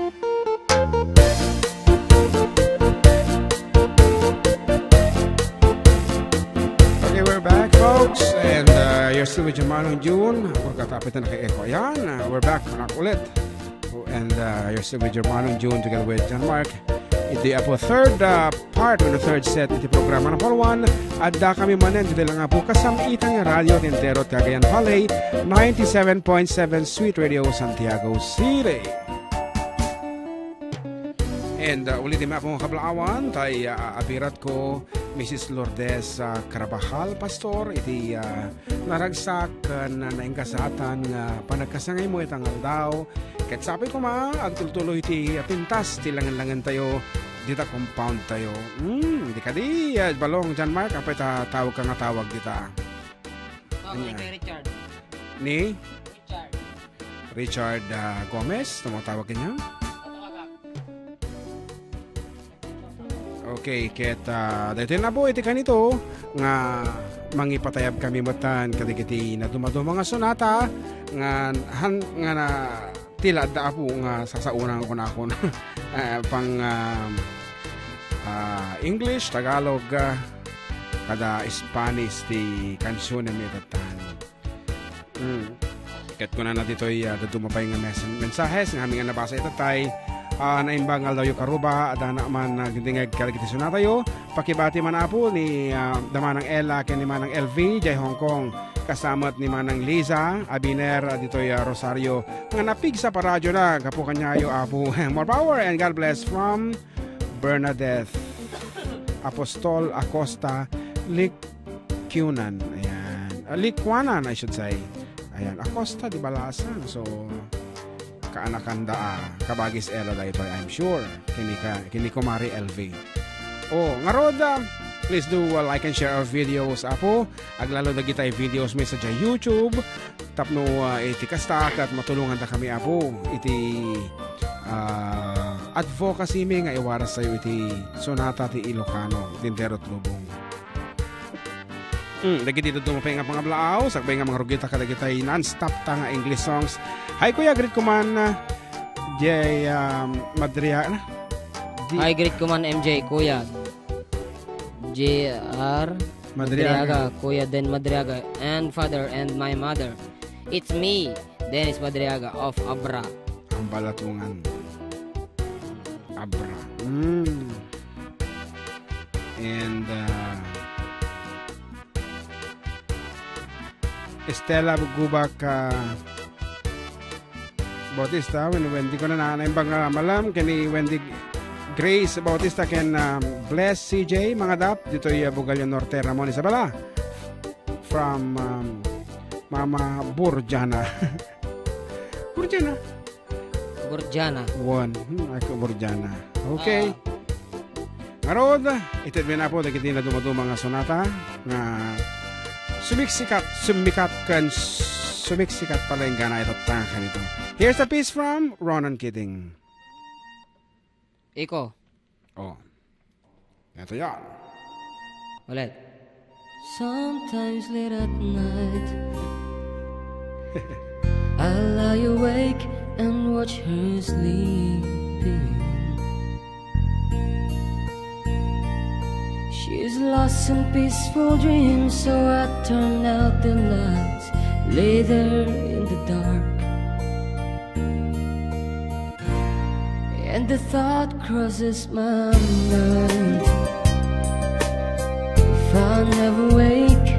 Okay, we're back, folks, and you're still with Manong June. Pagkatapit na naka-echo. Ayan, we're back ulit. And you're still with Manong June together with John Mark. Iti po third part o third set iti programa ng Paluan. Adda kami manen dito lang nga po kasamitan ng Radio Tintero Cagayan Valley 97.7 Sweet Radio Santiago City. And ulitin mo akong kablaawan tay abirat ko Mrs. Lourdes Carabajal Pastor iti naragsak na naingkasatan nga panagkasangay mo itangal daw. Ket sabi ko agtultuloy iti pintas ti langan-langan tayo dita compound tayo. Di ka di balong John Mark apay tawag ka nga tawag dita. Tawag kay Richard. Ni? Richard Gomez, tumatawag kanya? Okay, ket dahil na po iti kanito nga mangipatayab kami matan kadigiti na dumaduma nga sonata nga na tila da po nga sasaunang ko na ako pang English, Tagalog, kada Spanish ti kansyon na mitatan. Ket ko na dito'y dadumapay nga mensahes nga aming nabasa itatay naimbangal daw yung karuba at naman nagdingag kaligitasyon na tayo pakibati man po ni Damanang Ella ken ni Manang LV Jay Hong Kong kasamat ni Manang Liza Abiner dito Rosario nga napig sa paradyo na kapo kanyayo apo more power and God bless from Bernadette Apostol Acosta Likwanan ayan Likwanan I should say ayan Acosta di Balasan so kaanakanda kabagis Ella da ito I'm sure kini kumari LV nga roda please do like and share our videos apo aglalo na kita videos may sa YouTube tapno iti kastak at matulungan ta kami apo iti advocacy mi nga iwaras sayo iti sonata ti Ilocano Tintero Lubong lagi dito dumapay nga pangablaaw sakbay nga mga rugita kadagitay non-stop ta nga English songs. Hi kuya greet ko man Jay Madriaga Hi greet ko man MJ kuya JR Madriaga kuya Den Madriaga and father and my mother. It's me Dennis Madriaga of Abra. Ang balatungan Abra and Estela Gubak Bautista Wendy ko na nanaimbang malam kani Wendy Grace Bautista ken Bless CJ mga dap dito Bugalyo Norte Ramon Isabela from Mama Burjana Burjana one ako Burjana okay ngarod itit na po dagiti na dumaduma nga sonata nga sumiksikat pala yung gana ito tangkan ito. Here's a piece from Ronan Keating. Iko. Ito yan. Ulit. Sometimes late at night I'll lie awake and watch her sleeping. She's lost in peaceful dreams, so I turn out the lights, lay there in the dark. And the thought crosses my mind, if I never wake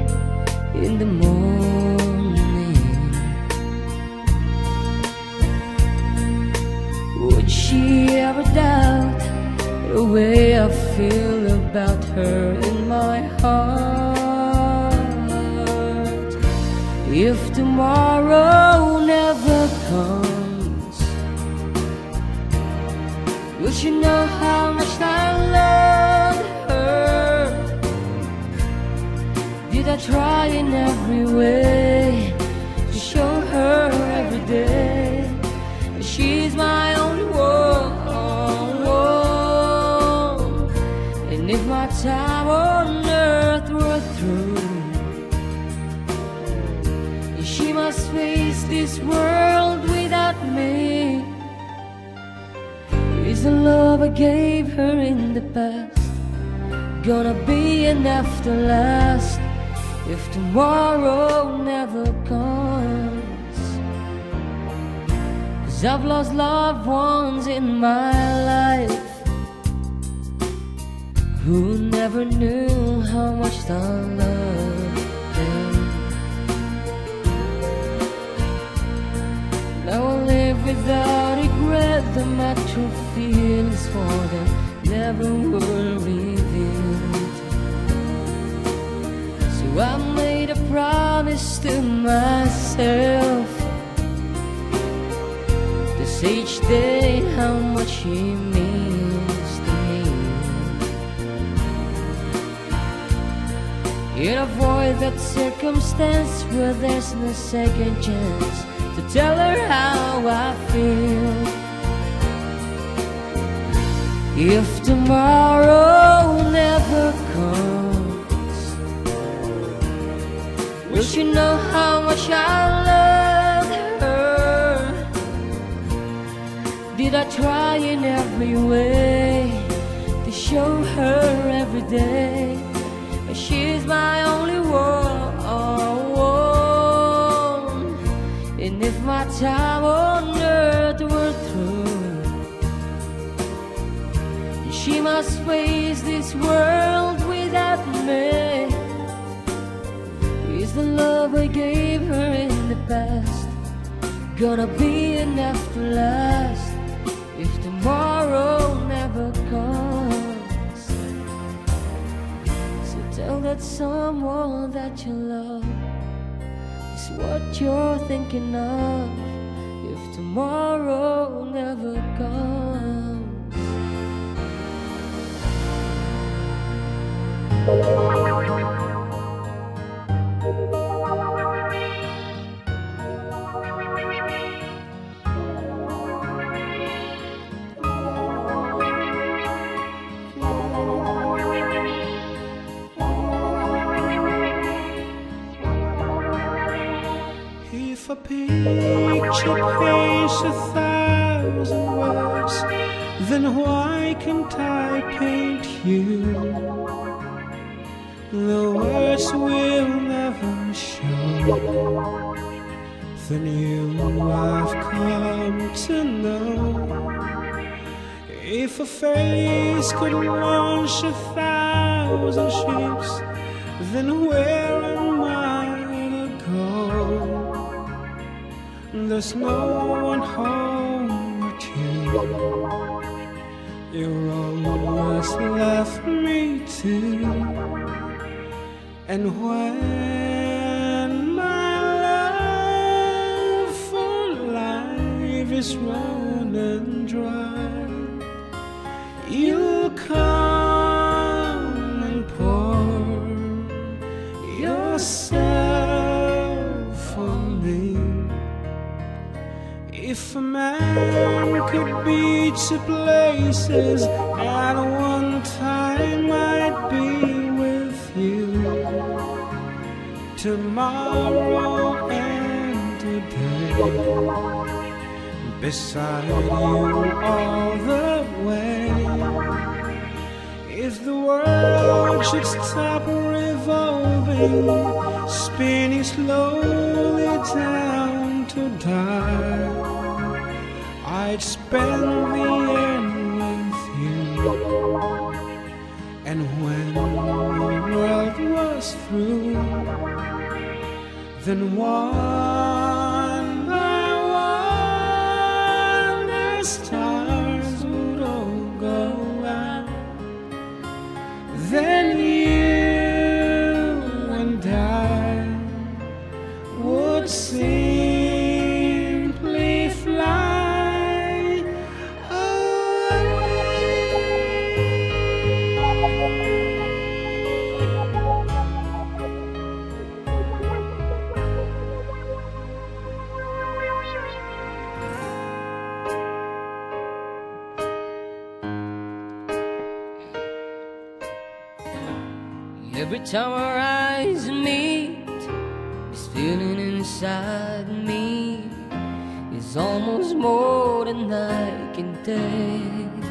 in the morning, would she ever doubt the way I feel about her in my heart? If tomorrow never comes, will she know how much I love her? Did I try in every way to show her every day that she's my only one? And if my time on earth were through, she must face this world without me. I gave her in the past gonna be enough to last if tomorrow never comes? 'Cause I've lost loved ones in my life who never knew how much I loved them. Now I live without regret that my true feelings for them never were revealed. So I made a promise to myself to say each day how much he means to me. Yet avoid that circumstance where there's no second chance to tell her how I feel. If tomorrow never comes, will she know how much I love her? Did I try in every way to show her every day that she's my only one? And if my time on earth were through, she must face this world without me, is the love I gave her in the past gonna be enough to last if tomorrow never comes? So tell that someone that you love is what you're thinking of if tomorrow never comes. If a picture paints 1,000 words, then why can't I paint you? The words will never show the new I've come to know. If a face could launch 1,000 ships, then where am I to go? There's no one home to. You're always left me to. And when my love for life is running dry, you'll come and pour yourself on me. If a man could be 2 places at one time, I'd be with you tomorrow and today, beside you all the way. If the world should stop revolving, spinning slowly down to die, I'd spend the end with you. And when the world was through, then one by one the stars would all go out. Then you and I would simply fly away. Every time our eyes meet, this feeling inside me is almost more than I can take.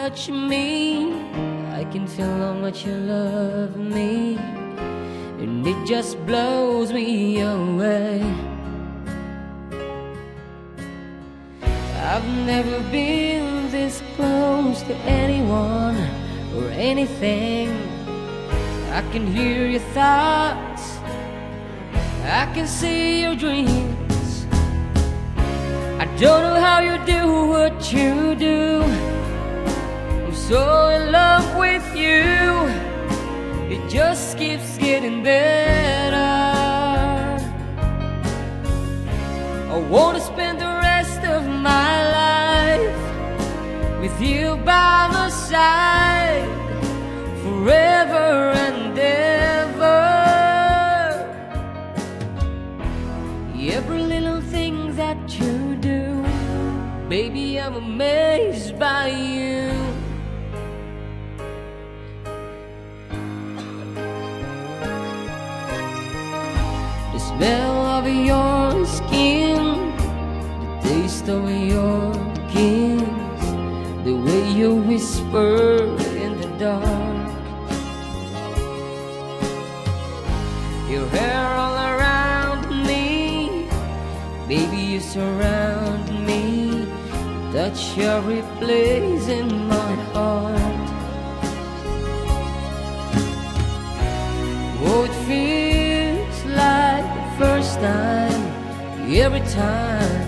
touch me, I can feel how much you love me, and it just blows me away. I've never been this close to anyone or anything. I can hear your thoughts, I can see your dreams. I don't know how you do what you do. I'm so in love with you, it just keeps getting better. I wanna spend the rest of my life with you by my side, forever and ever. Every little thing that you do, baby, I'm amazed by you. The smell of your skin, the taste of your kiss, the way you whisper in the dark, your hair all around me, baby, you surround me, touch every place in my heart. Oh, it feels like the first time, every time.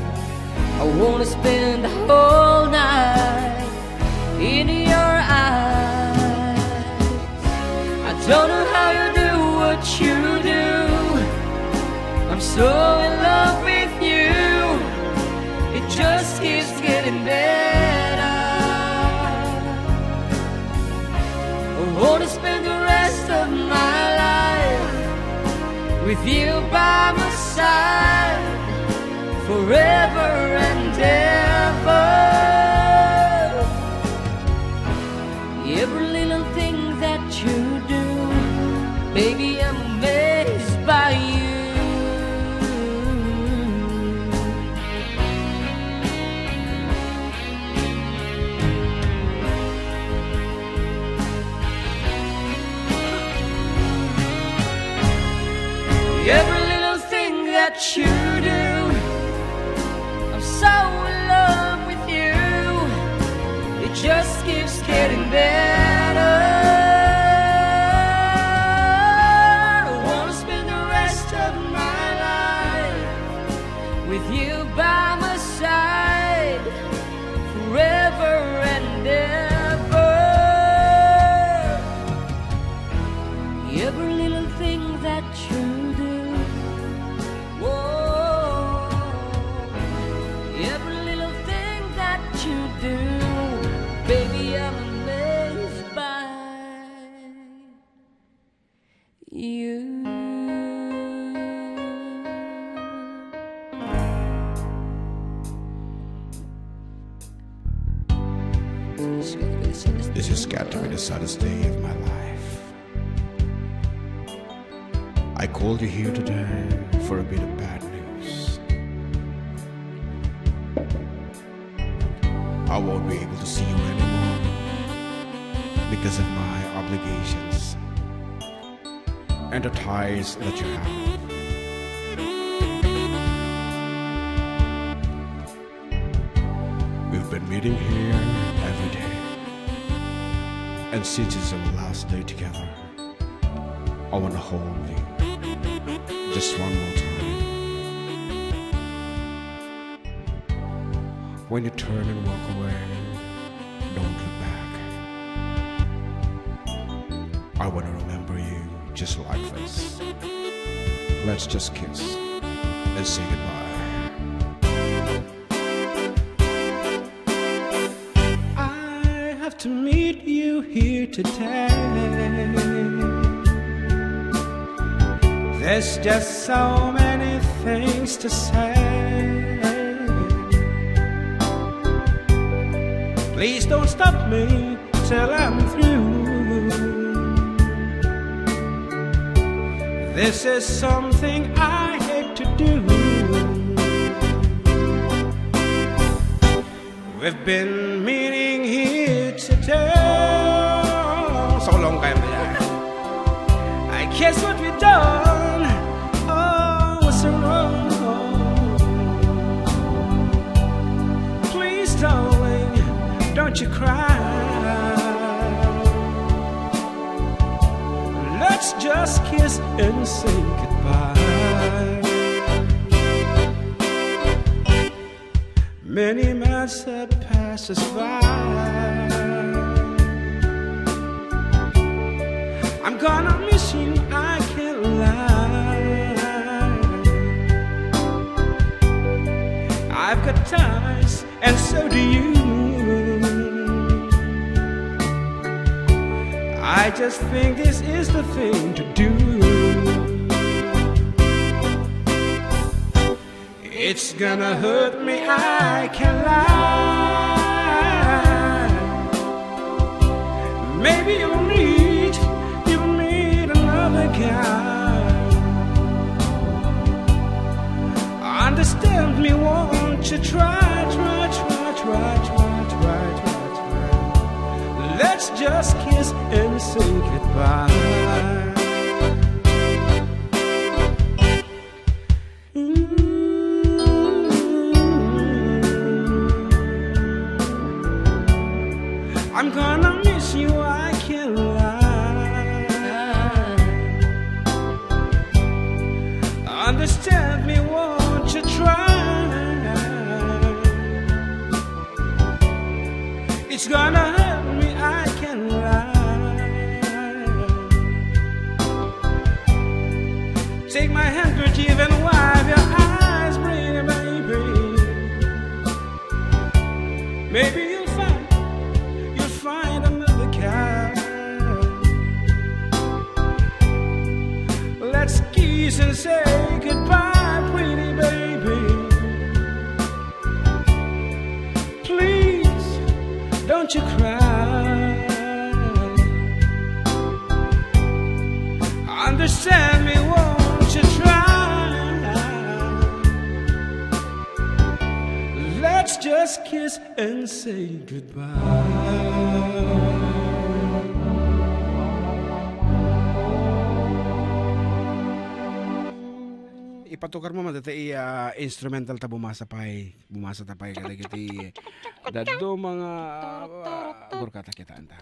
I wanna spend the whole night in your eyes. I don't know how you do what you do. I'm so in love with you, it just keeps getting better. I wanna spend the rest of my life with you by my side, forever and ever. Every little thing that you do, baby, I'm amazed by you. Every little thing that you do, I'm so in love with you, it just keeps getting better. I wanna spend the rest of my life with you by my side, forever and ever. Every little thing that you do, whoa, every little thing that you do, baby, I'm amazed by you. This has got to be the saddest day of my life. I called you here today for a bit of bad news. I won't be able to see you anymore because of my obligations and the ties that you have. We've been meeting here every day, and since it's our last day together, I want to hold you just one more time. When you turn and walk away, don't look back. I want to remember you just like this. Let's just kiss and say goodbye. I have to meet you here today. There's just so many things to say. Please don't stop me till I'm through. This is something I hate to do. We've been meeting here today. guess what we done? Oh, what's wrong? Please, darling, don't you cry. Let's just kiss and say goodbye. Many months have passed us by. I'm gonna miss you, I can't lie. I've got ties, and so do you. I just think this is the thing to do. It's gonna hurt me, I can't lie. Maybe you'll meet another guy. Understand me, won't you try. Let's just kiss and say goodbye. I'm gonna miss you, I can't lie. Understand me, won't you try. It's gonna hurt me, I can't lie. Take my handkerchief and wipe your eyes, pretty baby. Maybe you'll find another guy. Let's kiss and say goodbye, pretty baby. Please, don't you cry. Understand me, won't you try. Let's just kiss and say goodbye. Ipatukar mo matati instrumental ta bumasa tapay kada kiti daddo mga burkata kita anta.